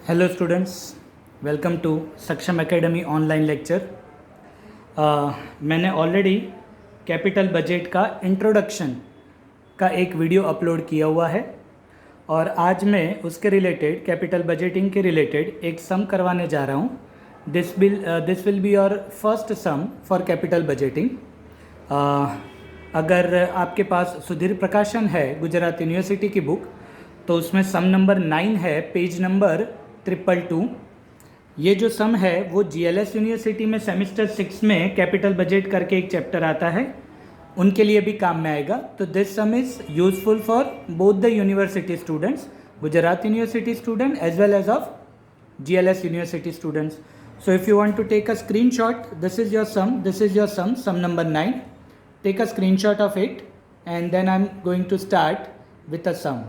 Hello students, welcome to सक्षम academy online lecture. मैंने already capital budget का introduction का एक वीडियो अपलोड किया हुआ है और आज मैं उसके रिलेटेड कैपिटल बजटिंग के रिलेटेड एक सम करवाने जा रहा हूँ। This will be your first sum for capital budgeting. अगर आपके पास सुधीर प्रकाशन है गुजरात यूनिवर्सिटी की बुक, तो उसमें सम नंबर 9 है, पेज नंबर 222। ये जो सम है वो जीएलएस यूनिवर्सिटी में सेमेस्टर 6 में कैपिटल बजट करके एक चैप्टर आता है, उनके लिए भी काम में आएगा। तो this sum is useful for both the university students, Gujarat university student as well as of GLS university students. So if you want to take a screenshot, this is your sum number 9. Take a screenshot of it and then I'm going to start with a sum.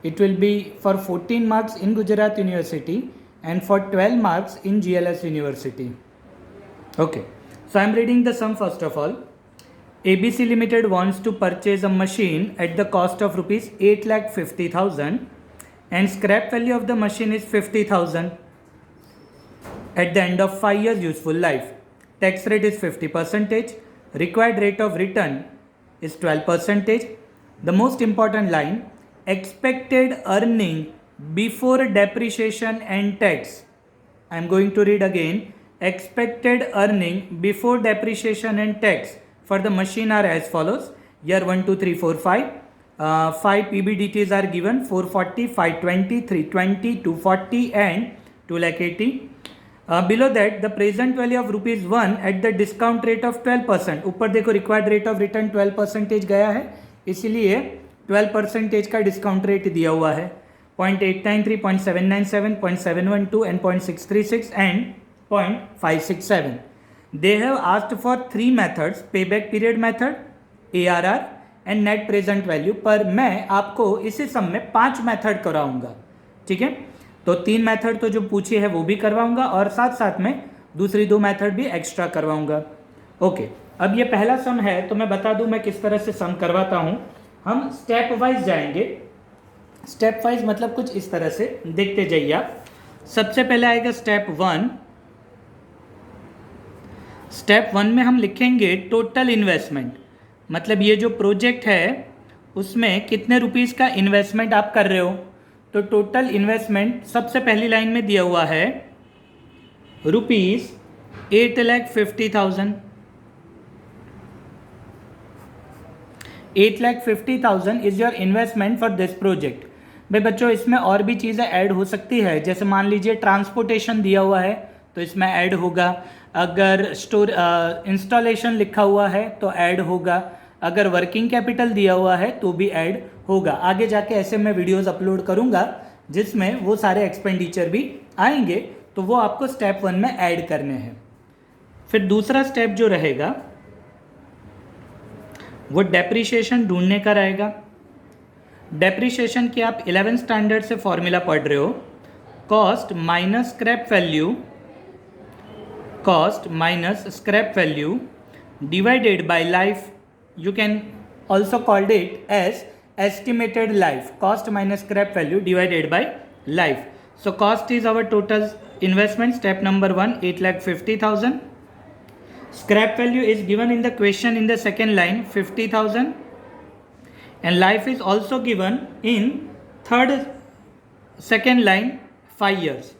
It will be for 14 marks in Gujarat University and for 12 marks in GLS University. Okay, so I'm reading the sum first of all. ABC Limited wants to purchase a machine at the cost of rupees 8,50,000 and scrap value of the machine is 50,000 at the end of 5 years useful life. Tax rate is 50%. Required rate of return is 12%. The most important line, expected earning before depreciation and tax. I am going to read again. Expected earning before depreciation and tax for the machine are as follows. Year 1, 2, 3, 4, 5. 5 PBDTs are given, 440, 520, 320, 240 and 280. Below that the present value of rupees 1 at the discount rate of 12%. ऊपर देखो required rate of return 12% गया है, इसीलिए 12% का discount rate दिया हुआ है। 0.893, 0.797, 0.712 and 0.636 and 0.567. They have asked for 3 methods, payback period method, ARR and net present value। पर मैं आपको इसी सम में 5 मेथड कराऊंगा, ठीक है। तो 3 मेथड तो जो पूछी है वो भी करवाऊंगा और साथ साथ में दूसरी 2 मेथड भी एक्स्ट्रा करवाऊंगा। ओके, अब ये पहला सम है तो मैं बता दूं मैं किस तरह से सम करवाता हूं। हम स्टेप वाइज जाएंगे। स्टेप वाइज मतलब कुछ इस तरह से, देखते जाइए आप। सबसे पहले आएगा स्टेप 1। स्टेप 1 में हम लिखेंगे टोटल इन्वेस्टमेंट, मतलब ये जो प्रोजेक्ट है उसमें कितने रुपीस का इन्वेस्टमेंट आप कर रहे हो। तो टोटल इन्वेस्टमेंट सबसे पहली लाइन में दिया हुआ है rupees 8,50,000। 8,50,000 is your investment for this project. भाई बच्चों, इसमें और भी चीज़ें ऐड हो सकती है, जैसे मान लीजिए ट्रांसपोर्टेशन दिया हुआ है तो इसमें ऐड होगा, अगर इंस्टॉलेशन लिखा हुआ है तो ऐड होगा, अगर वर्किंग कैपिटल दिया हुआ है तो भी ऐड होगा। आगे जाके ऐसे मैं वीडियोस अपलोड करूंगा जिसमें वो सारे एक्सपेंडिचर भी आएंगे, तो वो आपको स्टेप 1 में ऐड करने हैं। फिर दूसरा स्टेप जो रहेगा वो डेप्रिसिएशन ढूंढने का रहेगा। डेप्रिसिएशन की आप 11th स्टैंडर्ड से फॉर्मूला पढ़ रहे हो, cost minus scrap value, cost minus scrap value divided by life. You can also called it as estimated life, cost minus scrap value divided by life. So cost is our total investment, step number 1, 8,50,000. Scrap value is given in the question in the second line, 50,000, and life is also given in second line, 5 years.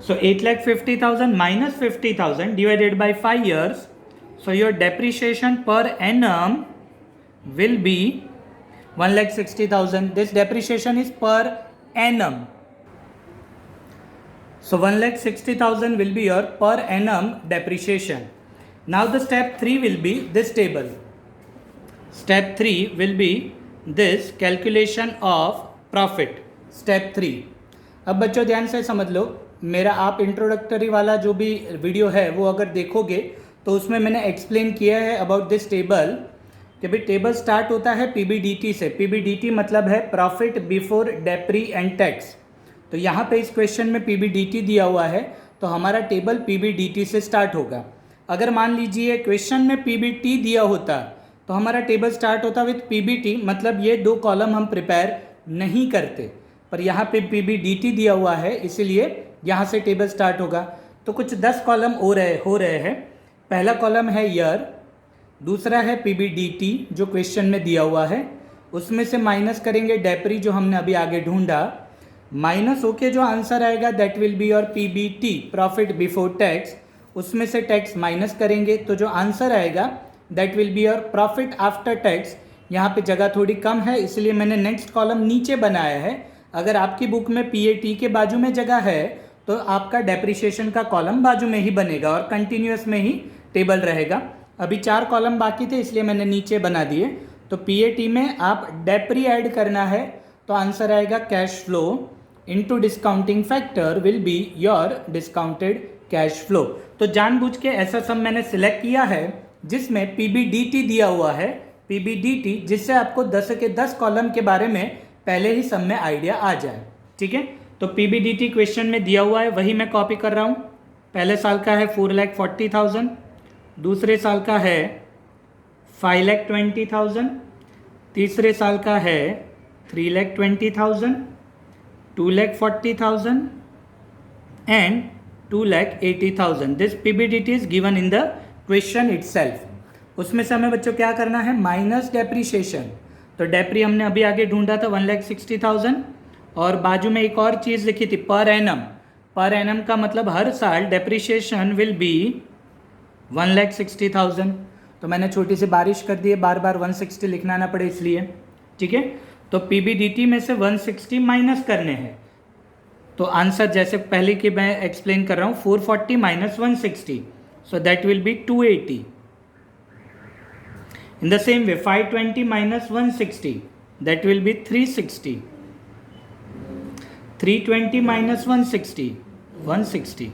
So 8,50,000 minus 50,000 divided by 5 years. So your depreciation per annum will be 1,60,000. This depreciation is per annum. So 1,60,000 will be your per annum depreciation. Now the step 3 will be this table. Step 3 will be this calculation of profit. Step 3. अब बच्चों ध्यान से समझ लो, मेरा आप introductory वाला जो भी वीडियो है वो अगर देखोगे तो उसमें मैंने एक्सप्लेन किया है अबाउट दिस टेबल कि भाई टेबल स्टार्ट होता है पीबीडीटी से। पीबीडीटी मतलब है प्रॉफिट बिफोर डेप्री एंड टैक्स। तो यहाँ पे इस क्वेश्चन में पीबीडीटी दिया हुआ है तो हमारा टेबल पीबीडीटी से स्टार्ट होगा। अगर मान लीजिए क्वेश्चन में पीबीटी दिया होता तो हमारा टेबल स्टार्ट होता विथ पीबीटी, मतलब ये 2 कॉलम हम प्रिपेयर नहीं करते। पर यहाँ पे PBDT दिया हुआ है, इसीलिए यहाँ से टेबल स्टार्ट होगा। तो कुछ 10 कॉलम हो रहे हैं। पहला कॉलम है ईयर, दूसरा है PBDT जो क्वेश्चन में दिया हुआ है, उसमें से माइनस करेंगे डेप्री जो हमने अभी आगे ढूंढा, माइनस होके जो आंसर आएगा that will be your PBT, profit before tax, उसमें से टैक्स माइनस करेंगे तो जो आंसर आएगा that will be your profit after tax. यहाँ पे जगह थोड़ी कम है इसलिए मैंने नेक्स्ट कॉलम नीचे बनाया है। अगर आपकी बुक में PAT के बाजू में जगह है तो आपका डेप्रिसिएशन का कॉलम बाजू में ही बनेगा और कंटिन्यूस में ही टेबल रहेगा। अभी 4 कॉलम बाकी थे इसलिए मैंने नीचे बना दिए। तो PAT में आप डेप्री ऐड करना है तो आंसर आएगा cash flow into discounting factor will be your discounted cash flow. तो जानबूझ के ऐसा सम मैंने सिलेक्ट किया है जिसमें PBDT दिया हुआ है, PBDT, जिससे आपको 10 के 10 कॉलम के बारे में पहले ही सम में आइडिया आ जाए। ठीक है, तो PBDT क्वेश्चन में दिया हुआ है वही मैं कॉपी कर रहा हूँ। पहले साल का है 4,40,000, दूसरे साल का है 5,20,000, तीसरे साल का है 3,20,000, 2,40,000 and 2,80,000. This PBDT is given in the question itself. उसमें से हमें बच्चों क्या करना है, माइनस डेप्रीशिएशन। तो डेप्री हमने अभी आगे ढूंढा था 1,60,000 और बाजू में एक और चीज़ लिखी थी पर एनम। पर एनम का मतलब हर साल डेप्रीशिएशन विल बी 1,60,000। तो मैंने छोटी सी बारिश कर दी है, बार बार 160 लिखना ना पड़े इसलिए। ठीक है, तो PBDT में से 160 माइनस करने हैं। तो आंसर जैसे पहले की मैं एक्सप्लेन कर रहा हूँ, 440 minus 160, so that will B 280। In the same way 520 minus 160, that will B 360। 320 minus 160, 160।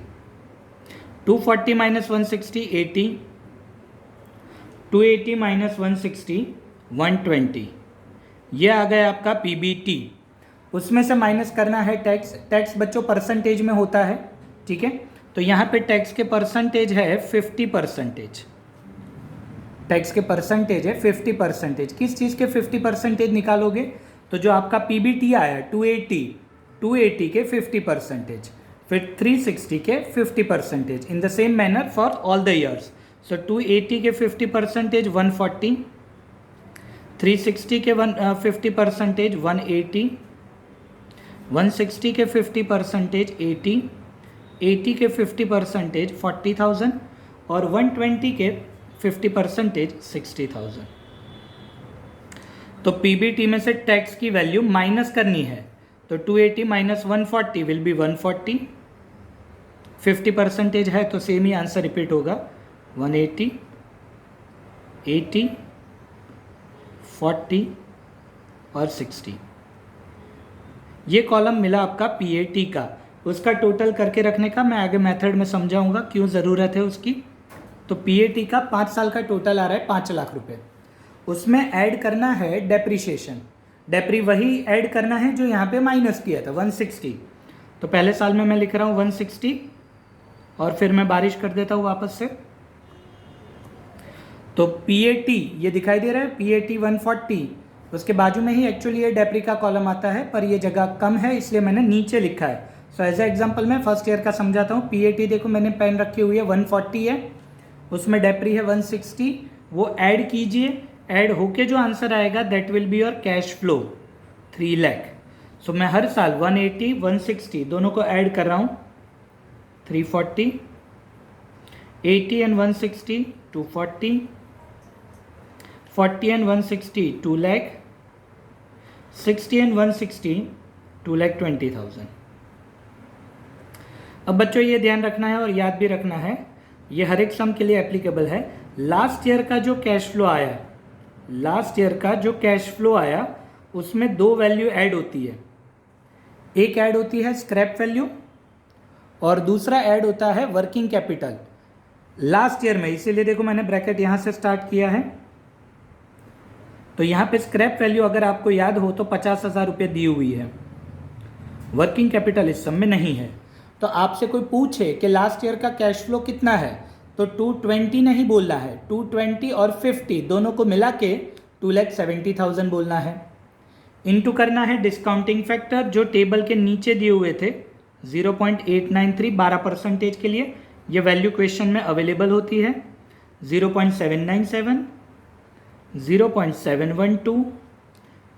240 minus 160, 80। 280 minus 160, 120। ये आ गया आपका PBT। उसमें से माइनस करना है टैक्स। टैक्स बच्चों परसेंटेज में होता है। ठीक है, तो यहाँ पे टैक्स के परसेंटेज है 50%। टैक्स के परसेंटेज है 50%। किस चीज़ के 50% निकालोगे, तो जो आपका PBT आया 280 के 50%, फिर 360 के 50%, in the same manner for all the years. So 280 के 50% 140, 360 के 50% 180, 160 के 50% 80, 80 के 50% 40,000 और 120 के 50% 60,000। तो PBT में से टैक्स की वैल्यू माइनस करनी है। तो 280 माइनस 140 विल बी 140। 50% है तो सेम ही आंसर रिपीट होगा, 180, 80, 40 और 60। ये कॉलम मिला आपका PAT का। उसका टोटल करके रखने का मैं आगे मेथड में समझाऊंगा क्यों ज़रूरत है उसकी। तो PAT का 5 साल का टोटल आ रहा है 5 लाख रुपए। उसमें ऐड करना है डेप्रीशिएशन। डेप्री वही ऐड करना है जो यहाँ पे माइनस किया था 160। तो पहले साल में मैं लिख रहा हूँ 160 और फिर मैं बारिश कर देता हूँ वापस से। तो PAT ये दिखाई दे रहा है, PAT 140, उसके बाजू में ही एक्चुअली ये डेप्री का कॉलम आता है पर ये जगह कम है इसलिए मैंने नीचे लिखा है। सो एज ए एग्जांपल मैं फर्स्ट ईयर का समझाता हूँ। PAT देखो मैंने पेन रखी हुई है 140 है, उसमें डेप्री है 160, वो ऐड कीजिए, ऐड होके जो आंसर आएगा that will be your cash flow 3 lakh. So मैं हर साल 180 160 दोनों को ऐड कर रहा हूँ, 340, 80 एंड 160 240, 40 एंड 160 2 लाख, 60 एंड 160 2,20,000। अब बच्चों ये ध्यान रखना है और याद भी रखना है, ये हर एक सम के लिए एप्लीकेबल है। लास्ट ईयर का जो कैश फ्लो आया, लास्ट ईयर का जो कैश फ्लो आया उसमें 2 वैल्यू ऐड होती है। एक ऐड होती है स्क्रैप वैल्यू और दूसरा ऐड होता है वर्किंग कैपिटल लास्ट ईयर में। इसीलिए देखो मैंने ब्रैकेट यहाँ से स्टार्ट किया है। तो यहाँ पे स्क्रैप वैल्यू अगर आपको याद हो तो 50,000 रुपये दी हुई है, वर्किंग कैपिटल इस सम में नहीं है। तो आपसे कोई पूछे कि लास्ट ईयर का कैश फ्लो कितना है तो 220 नहीं बोलना है, 220 और 50 दोनों को मिला के 2,70,000 बोलना है। इनटू करना है डिस्काउंटिंग फैक्टर जो टेबल के नीचे दिए हुए थे 0.893 12% के लिए, ये वैल्यू क्वेश्चन में अवेलेबल होती है 0.797, 0.712,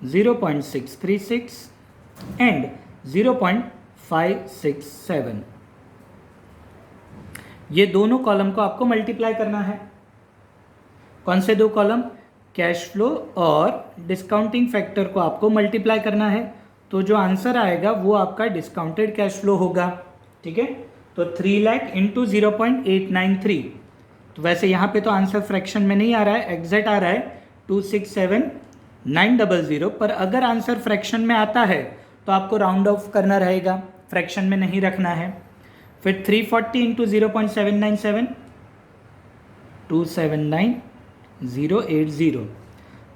0.636 एंड 0.567। ये दोनों कॉलम को आपको मल्टीप्लाई करना है। कौन से दो कॉलम? कैश फ्लो और डिस्काउंटिंग फैक्टर को आपको मल्टीप्लाई करना है, तो जो आंसर आएगा वो आपका डिस्काउंटेड कैश फ्लो होगा। ठीक है, तो 3 लाख इंटू 0.893। तो वैसे यहाँ पे तो आंसर फ्रैक्शन में नहीं आ रहा है, एग्जैक्ट आ रहा है 267,900, पर अगर आंसर फ्रैक्शन में आता है तो आपको राउंड ऑफ करना रहेगा, फ्रैक्शन में नहीं रखना है। फिर 340 इंटू 0.797 279,080,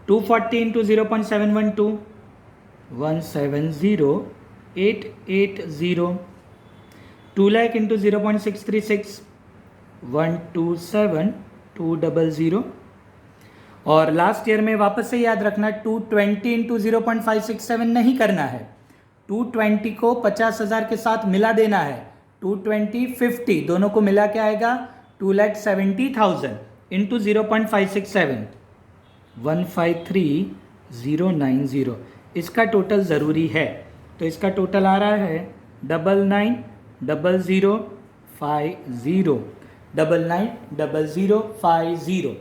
240 इंटू 0.712 170,880, 2 लाख इंटू 0.636 127,200। और लास्ट ईयर में वापस से याद रखना 220 इंटू 0.567 नहीं करना है, 220 को 50,000 के साथ मिला देना है, 220 50 दोनों को मिला के आएगा 2,70,000 इंटू 0.567 153,090। इसका टोटल ज़रूरी है, तो इसका टोटल आ रहा है 99,0050 99,0050।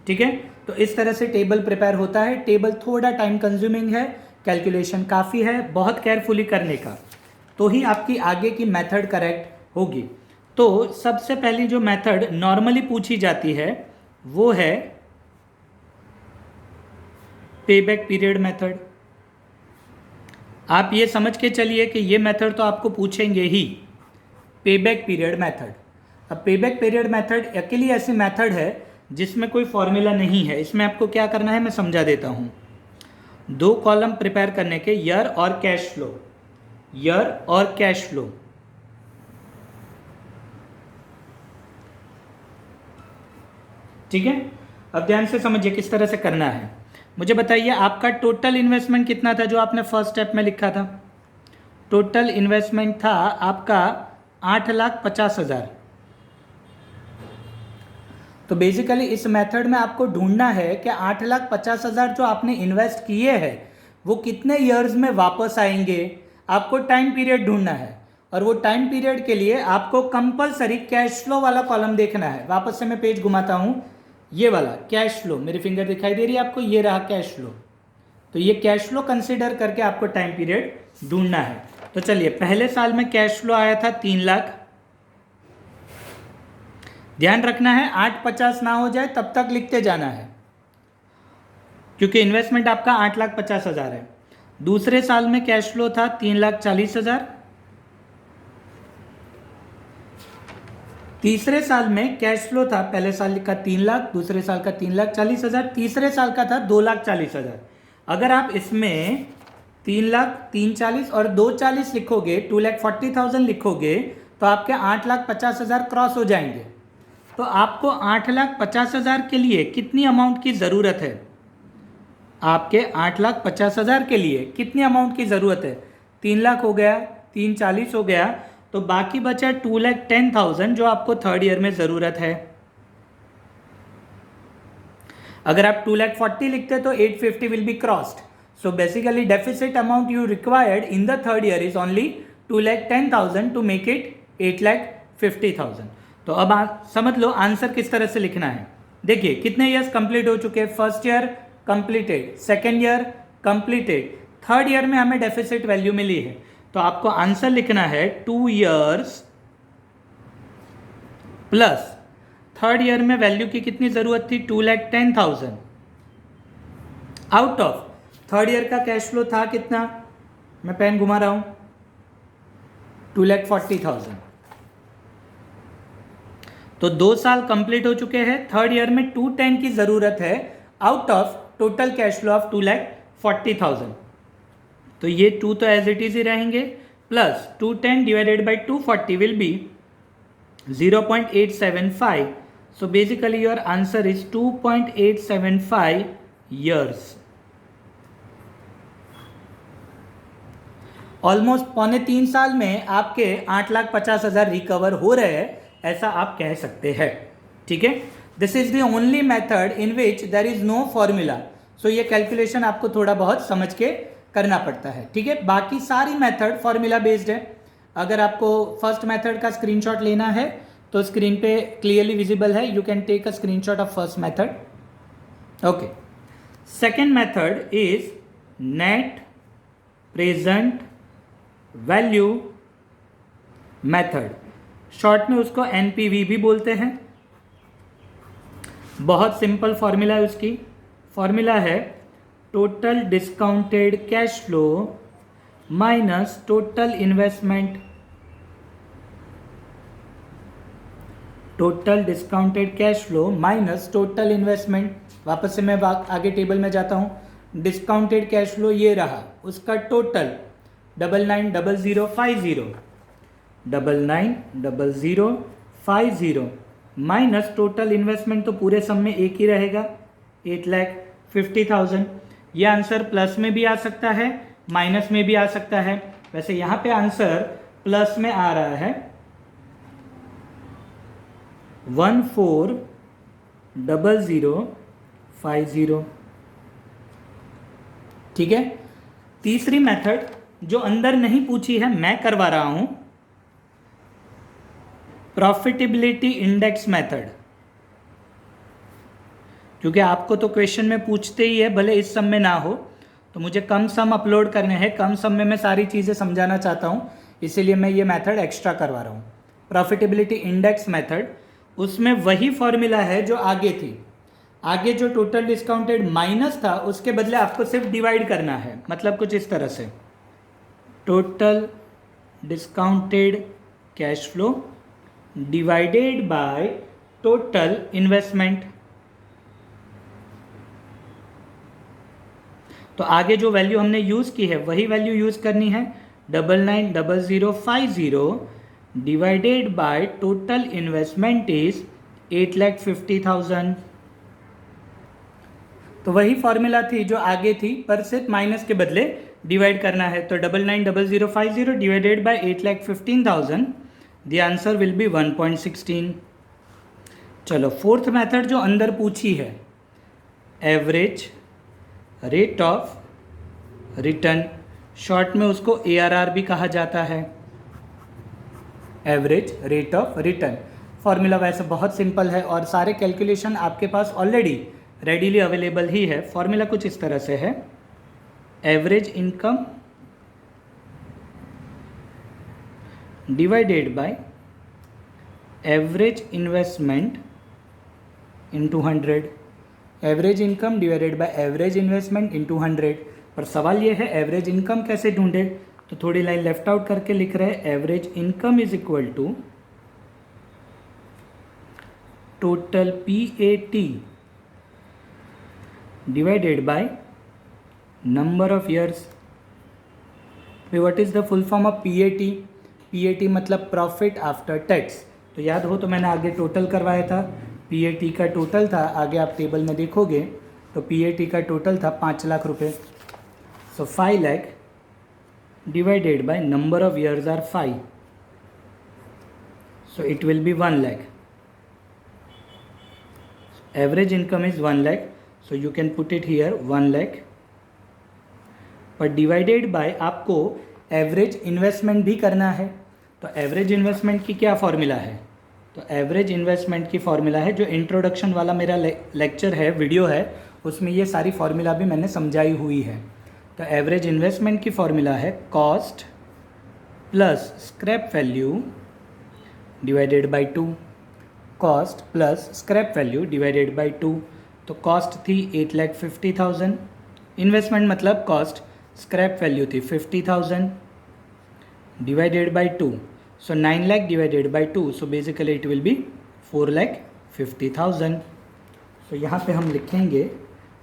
ठीक है, तो इस तरह से टेबल प्रिपेयर होता है। टेबल थोड़ा टाइम कंज्यूमिंग है, कैलकुलेशन काफ़ी है, बहुत केयरफुली करने का, तो ही आपकी आगे की मेथड करेक्ट होगी। तो सबसे पहली जो मेथड नॉर्मली पूछी जाती है वो है पेबैक पीरियड मेथड। आप ये समझ के चलिए कि ये मेथड तो आपको पूछेंगे ही, पेबैक पीरियड मेथड। अब पेबैक पीरियड मेथड अकेली ऐसी मेथड है जिसमें कोई फॉर्मूला नहीं है। इसमें आपको क्या करना है मैं समझा देता हूँ। दो कॉलम प्रिपेयर करने के, ईयर और कैश फ्लो, ईयर और कैश फ्लो। ठीक है, अब ध्यान से समझिए किस तरह से करना है। मुझे बताइए आपका टोटल इन्वेस्टमेंट कितना था जो आपने फर्स्ट स्टेप में लिखा था? टोटल इन्वेस्टमेंट था आपका 8,50,000। तो बेसिकली इस मेथड में आपको ढूंढना है कि 8,50,000 जो आपने इन्वेस्ट किए हैं वो कितने ईयर्स में वापस आएंगे। आपको टाइम पीरियड ढूंढना है, और वो टाइम पीरियड के लिए आपको कंपलसरी कैश फ्लो वाला कॉलम देखना है। वापस से मैं पेज घुमाता हूं, ये वाला कैश फ्लो, मेरी फिंगर दिखाई दे रही है आपको, ये रहा कैश फ्लो। तो ये कैश फ्लो कंसीडर करके आपको टाइम पीरियड ढूंढना है। तो चलिए, पहले साल में कैश फ्लो आया था 3 लाख। ध्यान रखना है 850 ना हो जाए तब तक लिखते जाना है, क्योंकि इन्वेस्टमेंट आपका 8,50,000 है। दूसरे साल में कैश फ्लो था 3,40,000। तीसरे साल में कैश फ्लो था, पहले साल का 3 लाख, दूसरे साल का 3,40,000, तीसरे साल का था 2,40,000। अगर आप इसमें 3 लाख 3,40 और 2,40 लिखोगे, 2,40,000 लिखोगे, तो आपके 8,50,000 क्रॉस हो जाएंगे। तो आपको 8,50,000 के लिए कितनी अमाउंट की ज़रूरत है? आपके 8,50,000 के लिए कितनी अमाउंट की ज़रूरत है? 3 लाख हो गया, 3,40 हो गया, तो बाकी बचा 2,10,000 जो आपको थर्ड ईयर में ज़रूरत है। अगर आप 2,40,000 लिखते तो 850 will be crossed. So basically deficit amount you required in the third year is only 2,10,000 to make it 8,50,000। तो अब आप समझ लो आंसर किस तरह से लिखना है। देखिए कितने ईयर्स कंप्लीट हो चुके हैं। First year completed, second year completed, third year में हमें डेफिसिट वैल्यू मिली है, तो आपको आंसर लिखना है 2 ईयर्स प्लस थर्ड ईयर में वैल्यू की कितनी जरूरत थी? 2,10,000 आउट ऑफ थर्ड ईयर का कैश फ्लो था कितना? मैं पेन घुमा रहा हूं, 2,40,000। तो 2 साल कंप्लीट हो चुके हैं, थर्ड ईयर में 210 की जरूरत है out of total cash flow of 2,40,000। तो ये 2 तो एज इट इज ही रहेंगे, plus 210 divided by 240 will be 0.875. So basically your answer is 2.875 years. Almost 2.25 साल में आपके 8,50,000 रिकवर हो रहे हैं, ऐसा आप कह सकते हैं। ठीक है, this is the only method in which there is no formula. So ये कैलकुलेशन आपको थोड़ा बहुत समझ के करना पड़ता है। ठीक है, बाकी सारी मेथड फॉर्मूला बेस्ड है। अगर आपको फर्स्ट मेथड का स्क्रीनशॉट लेना है तो स्क्रीन पे क्लियरली विजिबल है, you can take a screenshot of first method. Okay, second method is net present value method, short में उसको एनपीवी भी बोलते हैं। बहुत सिंपल फॉर्मूला है उसकी। फॉर्मूला है total discounted cash flow minus total investment. Total discounted cash flow minus total investment. वापस से मैं आगे टेबल में जाता हूं। डिस्काउंटेड कैश फ्लो ये रहा, उसका टोटल 990050 990050 माइनस टोटल इन्वेस्टमेंट, तो पूरे सम में एक ही रहेगा 8,50,000। यह आंसर प्लस में भी आ सकता है, माइनस में भी आ सकता है। वैसे यहां पे आंसर प्लस में आ रहा है 140050। ठीक है, तीसरी मेथड जो अंदर नहीं पूछी है, मैं करवा रहा हूं, प्रॉफिटेबिलिटी इंडेक्स मेथड। क्योंकि आपको तो क्वेश्चन में पूछते ही है, भले इस सम में ना हो, तो मुझे कम सम अपलोड करने हैं, कम सम में मैं सारी चीज़ें समझाना चाहता हूं, इसीलिए मैं ये मेथड एक्स्ट्रा करवा रहा हूं। प्रॉफिटेबिलिटी इंडेक्स मेथड, उसमें वही फॉर्मूला है जो आगे थी। आगे जो टोटल डिस्काउंटेड माइनस था, उसके बदले आपको सिर्फ डिवाइड करना है। मतलब कुछ इस तरह से, total discounted cash flow divided by total investment. तो आगे जो वैल्यू हमने यूज की है वही वैल्यू यूज करनी है, 990050 divided by total investment is 8,50,000। तो वही फॉर्मूला थी जो आगे थी, पर सिर्फ माइनस के बदले डिवाइड करना है। तो 990050 divided by 8,15,000, the answer will be 1.16। चलो, फोर्थ मेथड जो अंदर पूछी है, average rate of return, short में उसको ARR भी कहा जाता है, average rate of return. Formula वैसे बहुत सिंपल है और सारे कैलकुलेशन आपके पास ऑलरेडी रेडीली अवेलेबल ही है। फॉर्मूला कुछ इस तरह से है, average income divided by average investment into 100। Average income divided by average investment into 100। पर सवाल ये है एवरेज इनकम कैसे ढूंढे, तो थोड़ी लाइन लेफ्ट आउट करके लिख रहे हैं, average income is equal to total PAT divided by number of years. What is the full form of PAT? PAT मतलब प्रॉफिट आफ्टर टैक्स। तो याद हो तो मैंने आगे टोटल करवाया था, PAT का टोटल था, आगे आप टेबल में देखोगे तो PAT का टोटल था 5 लाख रुपए। So 5 lakh divided by number of years are 5, so it will be 1 lakh. Average income is 1 lakh, so you can put it here 1 lakh. पर डिवाइडेड बाय आपको एवरेज इन्वेस्टमेंट भी करना है। तो एवरेज इन्वेस्टमेंट की क्या फॉर्मूला है? तो एवरेज इन्वेस्टमेंट की फॉर्मूला है, जो इंट्रोडक्शन वाला मेरा लेक्चर है, वीडियो है, उसमें ये सारी फॉर्मूला भी मैंने समझाई हुई है। तो एवरेज इन्वेस्टमेंट की फॉर्मूला है cost plus scrap value divided by 2। Cost plus scrap value divided by 2। तो कॉस्ट थी 8,50,000, इन्वेस्टमेंट मतलब कॉस्ट, स्क्रैप वैल्यू थी 50,000 divided by 2। So 9 lakh divided by 2, so basically it will be 4,50,000। सो यहाँ पे हम लिखेंगे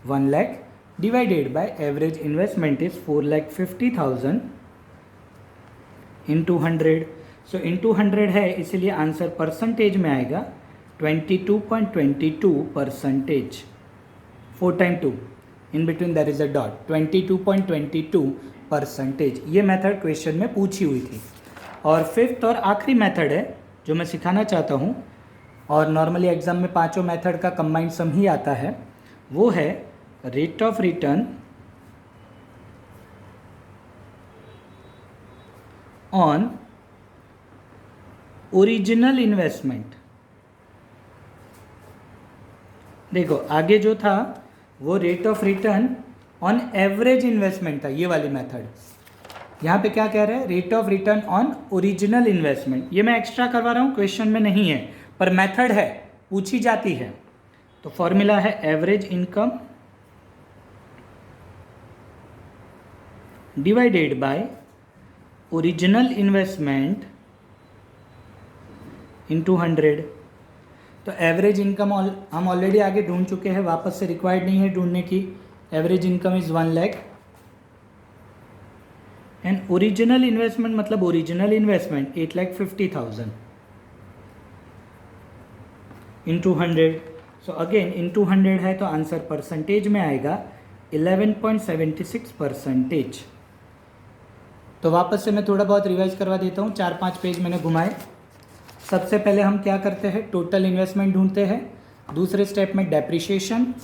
1 lakh divided by average investment is 4,50,000 into 100। So into 100 है, इसीलिए आंसर परसेंटेज में आएगा 22.22%। 4 time 2 in between their is a dot 22.22%। ये मेथड क्वेश्चन में पूछी हुई थी। और फिफ्थ और आखिरी मेथड है जो मैं सिखाना चाहता हूँ, और नॉर्मली एग्जाम में पांचों मेथड का कंबाइंड सम ही आता है, वो है rate of return on original investment. देखो आगे जो था वो rate of return on average investment था, ये वाली मेथड। यहाँ पे क्या कह रहे हैं, rate of return on original investment. ये मैं एक्स्ट्रा करवा रहा हूँ, क्वेश्चन में नहीं है पर मेथड है, पूछी जाती है। तो फॉर्मूला है average income divided by original investment into 100। तो एवरेज इनकम हम ऑलरेडी आगे ढूंढ चुके हैं, वापस से रिक्वायर्ड नहीं है ढूंढने की। Average income is 1 lakh and original investment मतलब original investment 8,50,000 into 100। So again into 100 है तो आंसर परसेंटेज में आएगा 11.76%। तो वापस से मैं थोड़ा बहुत रिवाइज करवा देता हूँ, 4-5 पेज मैंने घुमाए। सबसे पहले हम क्या करते हैं, टोटल इन्वेस्टमेंट ढूंढते हैं। दूसरे स्टेप में डेप्रिसिएशन।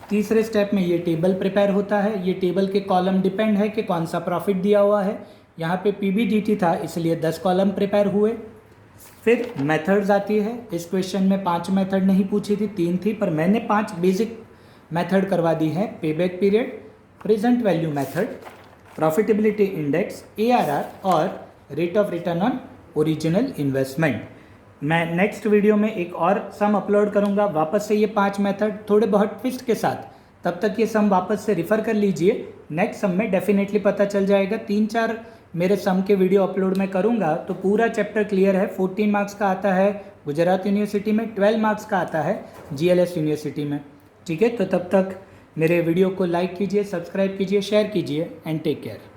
तीसरे स्टेप में ये टेबल प्रिपेयर होता है। ये टेबल के कॉलम डिपेंड है कि कौन सा प्रॉफिट दिया हुआ है। यहाँ पे PBDT था इसलिए 10 कॉलम प्रिपेयर हुए। फिर मेथड्स आती है। इस क्वेश्चन में 5 मेथड नहीं पूछी थी, 3 थी, पर मैंने 5 बेसिक मेथड करवा दी है। Payback period, present value method, profitability index, ARR और rate of return on original investment. मैं नेक्स्ट वीडियो में एक और सम अपलोड करूंगा, वापस से ये 5 मेथड थोड़े बहुत ट्विस्ट के साथ। तब तक ये सम वापस से रिफ़र कर लीजिए, नेक्स्ट सम में डेफिनेटली पता चल जाएगा। 3-4 मेरे सम के वीडियो अपलोड मैं करूंगा तो पूरा चैप्टर क्लियर है। 14 मार्क्स का आता है गुजरात यूनिवर्सिटी में, 12 मार्क्स का आता है GLS यूनिवर्सिटी में। ठीक है, तो तब तक मेरे वीडियो को लाइक कीजिए, सब्सक्राइब कीजिए, शेयर कीजिए एंड टेक केयर।